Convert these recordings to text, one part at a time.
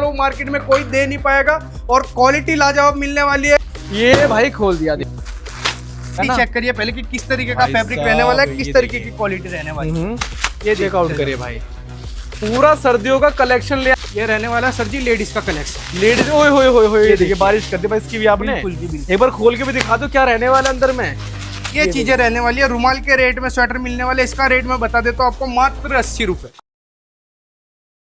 वो मार्केट में कोई दे नहीं पाएगा और क्वालिटी लाजवाब मिलने वाली है। ये भाई खोल दिया चेक करिए पहले कि किस तरीके का फैब्रिक रहने वाला है, किस तरीके की क्वालिटी रहने वाली है। ये चेकआउट करिए भाई, पूरा सर्दियों का कलेक्शन ले। ये रहने वाला है सर जी लेडीज का कलेक्शन। लेडीज ओए होए होए होए, ये देखिए बारिश कर दी भाई इसकी भी आपने। बिल्कुल जी बिल्कुल। एक बार खोल के भी दिखा दो क्या रहने वाला अंदर में। ये चीजें रहने वाली है, रुमाल के रेट में स्वेटर मिलने वाले। इसका रेट मैं बता देता हूँ आपको, मात्र 80 रुपए।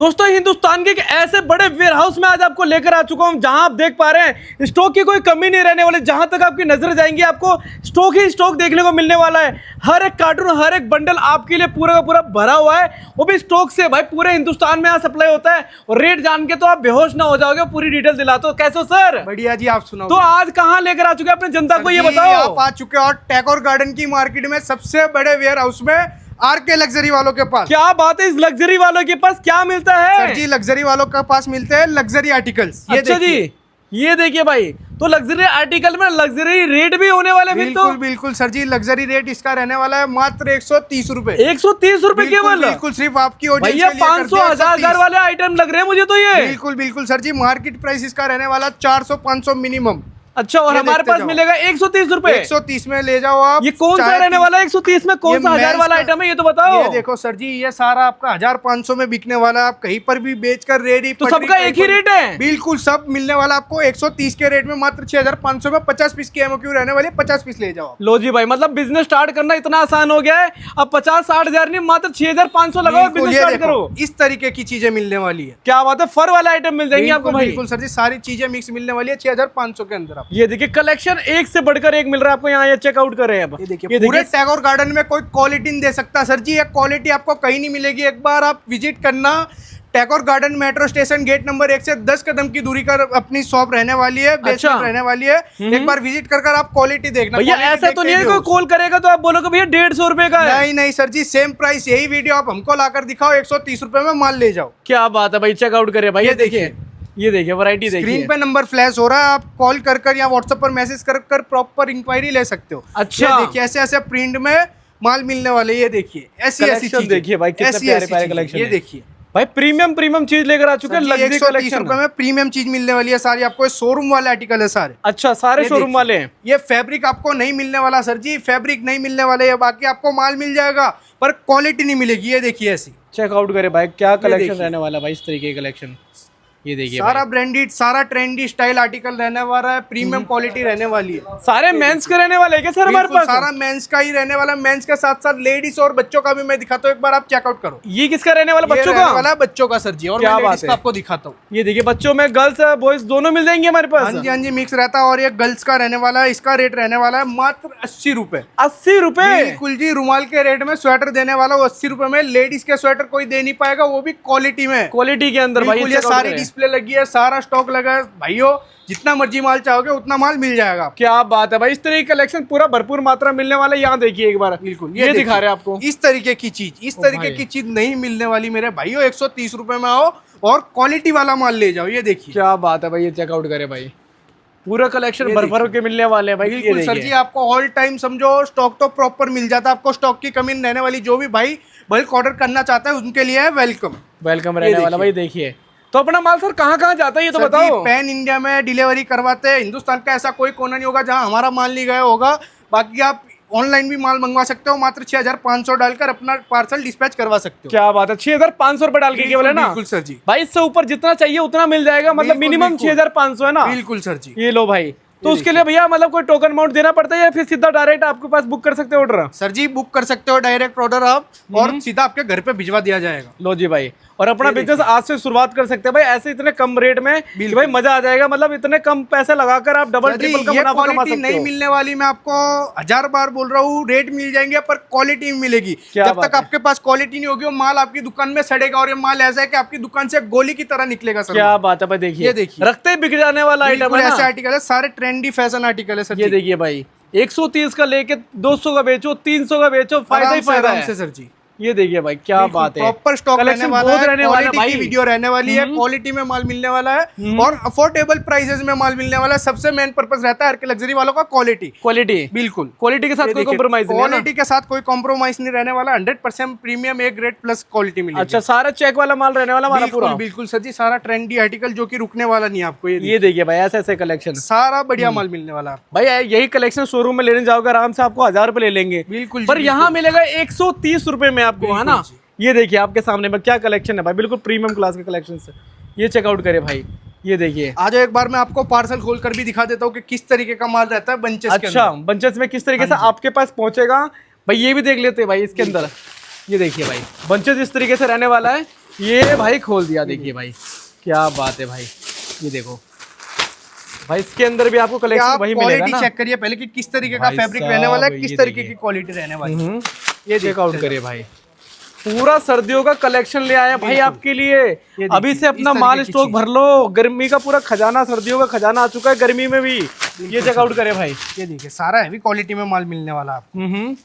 दोस्तों हिंदुस्तान के एक ऐसे बड़े वेयर हाउस में आज आपको लेकर आ चुका हूं जहां आप देख पा रहे हैं स्टॉक की कोई कमी नहीं रहने वाली। जहां तक आपकी नजर जाएंगी आपको स्टॉक ही स्टॉक देखने को मिलने वाला है। हर एक कार्टून, हर एक बंडल आपके लिए पूरा का पूरा भरा हुआ है, वो भी स्टॉक से। भाई पूरे हिंदुस्तान में यहाँ सप्लाई होता है और रेट जान के तो आप बेहोश ना हो जाओगे। पूरी डिटेल दिलाते हो। कैसे हो सर? बढ़िया जी, आप सुनाओ। तो आज कहाँ लेकर आ चुके अपने जनता को ये बताओ। आप आ चुके और टैगोर गार्डन की मार्केट में सबसे बड़े वेयर हाउस में आरके लग्जरी वालों के पास। क्या बात है, इस लग्जरी वालों के पास क्या मिलता है? सर जी लग्जरी वालों के पास मिलते हैं लग्जरी आर्टिकल्स। अच्छा जी, ये देखिए भाई, तो लग्जरी आर्टिकल में लग्जरी रेट भी होने वाले हैं। बिल्कुल बिल्कुल सर जी, लग्जरी रेट इसका रहने वाला है मात्र 130 रुपए। 130 रुपए केवल? बिल्कुल सिर्फ आपकी ऑडियंस भैया 500 हजार वाले आइटम लग रहे हैं मुझे तो ये। बिल्कुल बिल्कुल सर जी, मार्केट प्राइस इसका रहने वाला 400-500 मिनिमम। अच्छा, और हमारे पास मिलेगा 130 रुपए। 130 में ले जाओ आप। ये कौन सा रहने वाला है 130 में? कौन सा 1000 वाला आइटम है ये तो बताओ। ये देखो सर जी, ये सारा आपका 1500 में बिकने वाला है। आप कहीं पर भी बेचकर रेडी तो सबका एक ही रेट है? बिल्कुल, सब मिलने वाला आपको 130 के रेट में मात्र 6500 में। 50 पीस की एमओक्यू रहने वाली, 50 पीस ले जाओ। लो जी भाई, मतलब बिजनेस स्टार्ट करना इतना आसान हो गया है। अब 50-60 हजार नहीं, मात्र 6500 लगाओ, बिजनेस स्टार्ट करो। इस तरीके की चीजें मिलने वाली है। क्या बात है, फर वाला आइटम मिल जाएंगे आपको भाई। बिल्कुल सर जी, सारी चीजें मिक्स मिलने वाली है 6500 के अंदर। आप ये देखिए कलेक्शन एक से बढ़कर एक मिल रहा है आपको यहाँ। ये चेकआउट करें अब। ये देखिए पूरे टैगोर गार्डन में कोई क्वालिटी नहीं दे सकता सर जी। ये क्वालिटी आपको कहीं नहीं मिलेगी। एक बार आप विजिट करना, Tagore Garden metro station gate number 1 से 10 कदम की दूरी पर अपनी शॉप रहने वाली है, बेसमेंट रहने वाली है। एक बार विजिट कर आप क्वालिटी देखना। भैया ऐसा तो नहीं है कोई कॉल करेगा तो आप बोलोगे भैया 150 रुपए का है। नहीं नहीं सर जी, सेम प्राइस। यही वीडियो आप हमको लाकर दिखाओ, 130 रुपए में माल ले जाओ। क्या बात है भाई, चेकआउट करिए भाई। ये देखिए वैरायटी देखिए। स्क्रीन पे नंबर फ्लैश हो रहा है, आप कॉल कर या व्हाट्सएप पर मैसेज कर प्रॉपर इंक्वायरी ले सकते हो। अच्छा, देखिए ऐसे ऐसे प्रिंट में माल मिलने वाले। ये देखिए ऐसी चीज देखिए भाई, कितने प्यारे प्यारे कलेक्शन। ये देखिए भाई प्रीमियम चीज लेकर आ चुके हैं। लग्जरी कलेक्शन रुपए में प्रीमियम चीज मिलने वाली है सारी आपको। शोरूम वाले आर्टिकल है सारे। अच्छा, सारे शोरूम वाले हैं। ये फैब्रिक आपको नहीं मिलने वाला सर जी, फैब्रिक नहीं मिलने वाले। बाकी आपको माल मिल जाएगा पर क्वालिटी नहीं मिलेगी। ये देखिए ऐसी। चेकआउट करे भाई, क्या कलेक्शन रहने वाला भाई, इस तरीके के कलेक्शन। ये देखिए सारा ब्रांडेड, सारा ट्रेंडी स्टाइल आर्टिकल रहने वाला है। प्रीमियम क्वालिटी रहने वाली है। सारे मेंस के रहने वाले हैं क्या सर हमारे पास? सारा मेंस का ही रहने वाला। मेंस के साथ साथ लेडीज और बच्चों का भी मैं दिखाता हूँ। एक बार आप चेकआउट करो। ये किसका रहने वाला? बच्चों का वाला, बच्चों का सर जी। और क्या बात है, आपको दिखाता हूँ। ये देखिए बच्चों में गर्ल्स बॉयज दोनों मिल जाएंगे हमारे पास। हाँ जी हाँ जी, मिक्स रहता है। और ये गर्ल्स का रहने वाला है। इसका रेट रहने वाला है मात्र 80 रुपए। 80 रुपए? बिल्कुल जी, रुमाल के रेट में स्वेटर देने वाला वो 80 रुपए में। लेडीज के स्वेटर कोई दे नहीं पाएगा, वो भी क्वालिटी में। क्वालिटी के अंदर भाई। ये सारी डिस्प्ले लगी है, सारा स्टॉक लगा है भाइयों। जितना मर्जी माल चाहोगे उतना माल मिल जाएगा। क्या बात है भाई, इस तरह की कलेक्शन पूरा भरपूर मात्रा मिलने वाला है। यहाँ देखिए एक बार। बिल्कुल ये दिखा रहे हैं आपको। इस तरीके की चीज, इस तरीके की चीज नहीं मिलने वाली मेरे भाइयों। 130 रुपए में आओ और क्वालिटी वाला माल ले जाओ। ये देखिए क्या बात है भाई, ये चेकआउट करे भाई। पूरा कलेक्शन भर के मिलने वाले हैं भाई। बिल्कुल सर जी, आपको ऑल टाइम समझो स्टॉक तो प्रॉपर मिल जाता है। आपको स्टॉक की कमी रहने वाली। जो भी भाई बल्क ऑर्डर करना चाहता है उनके लिए है वेलकम रहने वाला भाई। देखिए तो अपना माल सर कहाँ कहाँ जाता है ये तो बताओ। पैन इंडिया में डिलीवरी करवाते हैं। हिंदुस्तान का ऐसा कोई कोना नहीं होगा जहाँ हमारा माल नहीं गया होगा। बाकी आप ऑनलाइन भी माल मंगवा सकते हो। मात्र 6500 डालकर अपना पार्सल डिस्पैच करवा सकते हो। क्या बात है, 6500 रुपए डाल के केवल है ना? बिल्कुल सर जी। भाई इससे ऊपर जितना चाहिए उतना मिल जाएगा। मतलब मिनिमम 6500 है ना? बिल्कुल सर जी। ये लो भाई। तो उसके लिए भैया मतलब कोई टोकन अमाउंट देना पड़ता है या फिर सीधा डायरेक्ट आपके पास बुक कर सकते हो ऑर्डर? सर जी बुक कर सकते हो डायरेक्ट ऑर्डर आप, और सीधा आपके घर पे भिजवा दिया जाएगा। लो जी भाई, और अपना बिजनेस आज से शुरुआत कर सकते हैं भाई ऐसे इतने कम रेट में कि भाई मजा आ जाएगा। मतलब इतने कम पैसे लगाकर आप डबल ट्रिपल का मुनाफा कमा सकते हो। नहीं मिलने वाली, मैं आपको 1000 बार बोल रहा हूँ। रेट मिल जाएंगे पर क्वालिटी मिलेगी। जब तक आपके पास क्वालिटी नहीं होगी वो माल आपकी दुकान में सड़ेगा। और ये माल ऐसा है कि आपकी दुकान से गोली की तरह निकलेगा सर। क्या बात है भाई, देखिए रखते ही बिक जाने वाला आइटम है। ऐसे आर्टिकल है, सारे ट्रेंडी फैशन आर्टिकल है सर। ये देखिए भाई, 130 का लेके 200 का बेचो, 300 का बेचो, फायदा ही फायदा है सर जी। ये देखिए भाई क्या बात है, प्रॉपर स्टॉक रहने Collection वाला बहुत है, रहने वाला है क्वालिटी भाई। की वीडियो रहने वाली है, क्वालिटी में माल मिलने वाला है और अफोर्डेबल प्राइसेस में माल मिलने वाला है। सबसे मेन पर्पस रहता है आरके लग्जरी वालों का क्वालिटी। क्वालिटी, बिल्कुल क्वालिटी के साथ कोई कॉम्प्रोमाइज नहीं है ना? क्वालिटी के साथ कोई कॉम्प्रोमाइज नहीं रहने वाला, 100% premium A grade plus quality मिलेगी। अच्छा, सारा चेक वाला माल रहने वाला हमारा पूरा? बिल्कुल बिल्कुल सर जी, सारा ट्रेंडी आर्टिकल जो कि रुकने वाला नहीं है आपको। ये देखिए भाई ऐसे ऐसे कलेक्शन, सारा बढ़िया माल मिलने वाला है भाई यही कलेक्शन शोरूम में लेने जाओगे आराम से आपको 1000 रुपए ले लेंगे। बिल्कुल जी, पर यहाँ मिलेगा 130 रुपए में आपको, है ना? जी। ये देखिए आपके सामने में क्या कलेक्शन है भाई, बिल्कुल प्रीमियम क्लास के कलेक्शन है। ये चेकआउट करे भाई, ये देखिए। आ जाओ एक बार मैं आपको पार्सल खोल कर भी दिखा देता हूँ कि किस तरीके का माल रहता है बंचेस के अच्छा, अंदर। बंचेस में किस तरीके से आपके पास पहुंचेगा भाई, ये भी देख लेते हैं भाई इसके अंदर। ये देखिए भाई बंचेस इस तरीके से रहने वाला है। ये भाई खोल दिया, देखिए भाई क्या बात है भाई। ये देखो भाई इसके अंदर भी आपको कलेक्शन वही मिलेगा क्वालिटी ना? चेक करिए पहले कि किस तरीके का भाई फैब्रिक रहने वाला है, साहब, किस ये तरीके देखिए। की क्वालिटी रहने वाली है। ये चेकआउट करिए भाई, पूरा सर्दियों का कलेक्शन ले आया भाई आपके लिए। देखिए, अभी से अपना इस माल तरीके की स्टॉक चीज। भर लो, गर्मी का पूरा खजाना, सर्दियों का खजाना आ चुका है गर्मी में भी। ये चेकआउट करे भाई। ये देखिए सारा हैवी क्वालिटी में माल मिलने वाला है आपको।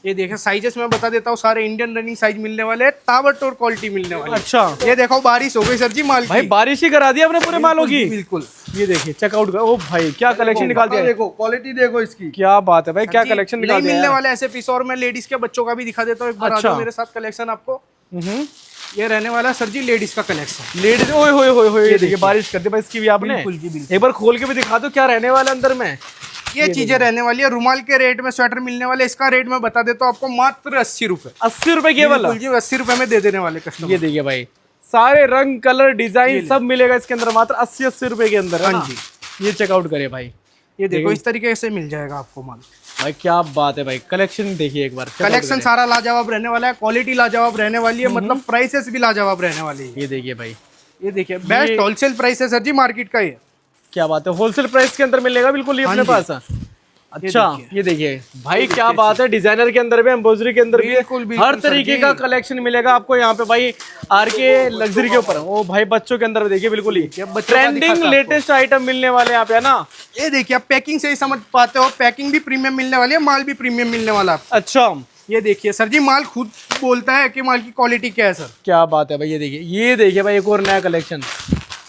ये देखिए साइजेस मैं बता देता हूँ, सारे इंडियन रनिंग साइज मिलने वाले हैं, ताबड़तोड़ क्वालिटी मिलने वाली है। अच्छा ये देखो बारिश हो गई सर जी माल भाई, की। बारिश ही करा दिया अपने पूरे मालों की। बिल्कुल ये देखिए चेकआउट कर, ओ भाई क्या कलेक्शन निकाल दिया है। देखो क्वालिटी देखो इसकी। क्या बात है भाई, क्या जी, कलेक्शन निकाल नहीं दिया मिलने है। वाले ऐसे पीस। और मैं लेडीज के बच्चों का भी दिखा देता हूँ एक बार। आ अच्छा। जाओ मेरे साथ कलेक्शन आपको। ये रहने वाला है सर जी लेडीज का कलेक्शन। लेडीज, ओए होए होए होए, ये देखिए बारिश कर दी भाई इसकी भी आपने। बिल्कुल जी, बिल्कुल। एक बार खोल के भी दिखा दो क्या रहने वाला है अंदर में। ये चीजें रहने वाली है, रुमाल के रेट में स्वेटर मिलने वाले। इसका रेट मैं बता देता हूँ आपको, मात्र 80 रुपए। 80 रुपए केवल? बिल्कुल जी, 80 रुपए में दे देने वाले कस्टमर। ये देखिए भाई सारे रंग कलर डिजाइन सब मिलेगा इसके अंदर, मात्र 80 रुपए के अंदर, है ना? हाँ जी। ये चेकआउट करे भाई। ये देखो इस तरीके से मिल जाएगा आपको माल। भाई क्या बात है भाई, कलेक्शन देखिए एक बार। checkout कलेक्शन करें। सारा लाजवाब रहने वाला है, क्वालिटी लाजवाब रहने वाली है, मतलब प्राइसेस भी लाजवाब रहने वाली है। ये देखिए भाई ये देखिए बेस्ट होलसेल प्राइस है सर जी मार्केट का। ये क्या बात है, होलसेल प्राइस के अंदर मिलेगा बिल्कुल ये अपने हाँ जी। पास। अच्छा ये देखिए भाई क्या बात है, डिजाइनर के अंदर भी, एम्ब्रॉयडरी के अंदर भी बिल्कुल, बिल्कुल हर सर तरीके जी। का कलेक्शन मिलेगा आपको यहाँ पे भाई। आरके लग्जरी के ऊपर ओ भाई बच्चों के अंदर देखिए बिल्कुल ही बच्चों का ट्रेंडिंग दिखाता लेटेस्ट आइटम मिलने वाले हैं यहाँ पे, है ना? ये देखिए आप पैकिंग से ही समझ पाते हो, पैकिंग भी प्रीमियम मिलने वाली है, माल भी प्रीमियम मिलने वाला है आपको। अच्छा ये देखिए सर जी माल खुद बोलता है कि माल की क्वालिटी क्या है सर। क्या बात है भाई, ये देखिए भाई एक और नया कलेक्शन।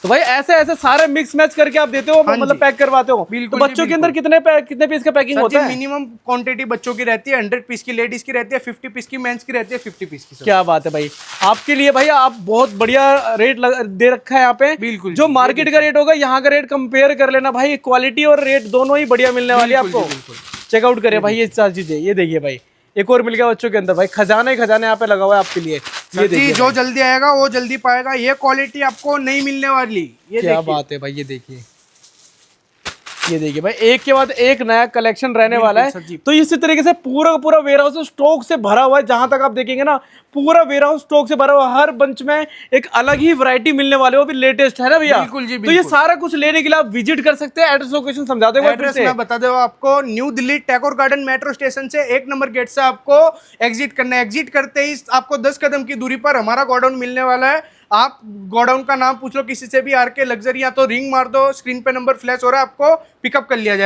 तो भाई ऐसे ऐसे सारे मिक्स मैच करके आप देते हो, मतलब जी। पैक करवाते हो? बिल्कुल तो जी, बच्चों के अंदर कितने पीस का पैकिंग होता है? मिनिमम क्वांटिटी बच्चों की रहती है 100 पीस की, लेडीज की रहती है 50 पीस की, मेंस की रहती है 50 पीस की सर। क्या बात है भाई, आपके लिए भाई आप बहुत बढ़िया रेट दे रखा है यहाँ पे। बिल्कुल जो मार्केट का रेट होगा यहाँ का रेट कंपेयर कर लेना भाई, क्वालिटी और रेट दोनों ही बढ़िया मिलने वाली है बिल्कुल आपको। जी, बिल्कुल। चेकआउट करे भाई ये चार चीजें। ये देखिए भाई एक और मिल गया बच्चों के अंदर भाई, खजाना ही खजाना यहाँ पे लगा हुआ है आपके लिए। ये सर जी देखिए जो जल्दी आएगा वो जल्दी पाएगा, ये क्वालिटी आपको नहीं मिलने वाली। ये क्या देखिए बात है भाई, ये देखिए भाई एक के बाद एक नया कलेक्शन रहने वाला है। सर जी। तो इसी तरीके से पूरा का पूरा वेयर हाउस स्टॉक से भरा हुआ है। जहां तक आप देखेंगे ना पूरा वेयर हाउस स्टॉक से भरा हुआ है। हर बंच में एक अलग ही वैरायटी मिलने वाले, वो भी लेटेस्ट है ना भैया? बिल्कुल जी, तो ये बिल्कुल। सारा कुछ लेने के लिए आप विजिट कर सकते हैं। एड्रेस लोकेशन समझा देगा एड्रेस मैं बता दूं आपको, new Delhi Tagore Garden metro station से 1 नंबर गेट से आपको एग्जिट करना है। एग्जिट करते ही आपको 10 कदम की दूरी पर हमारा गोडाउन मिलने वाला है। आप गोडाउन का नाम पूछ लो किसी से भी, आरके लग्जरी, या तो रिंग मार दो, स्क्रीन पे नंबर फ्लैश हो रहा है, आपको पिकअप कर लिया जाएगा।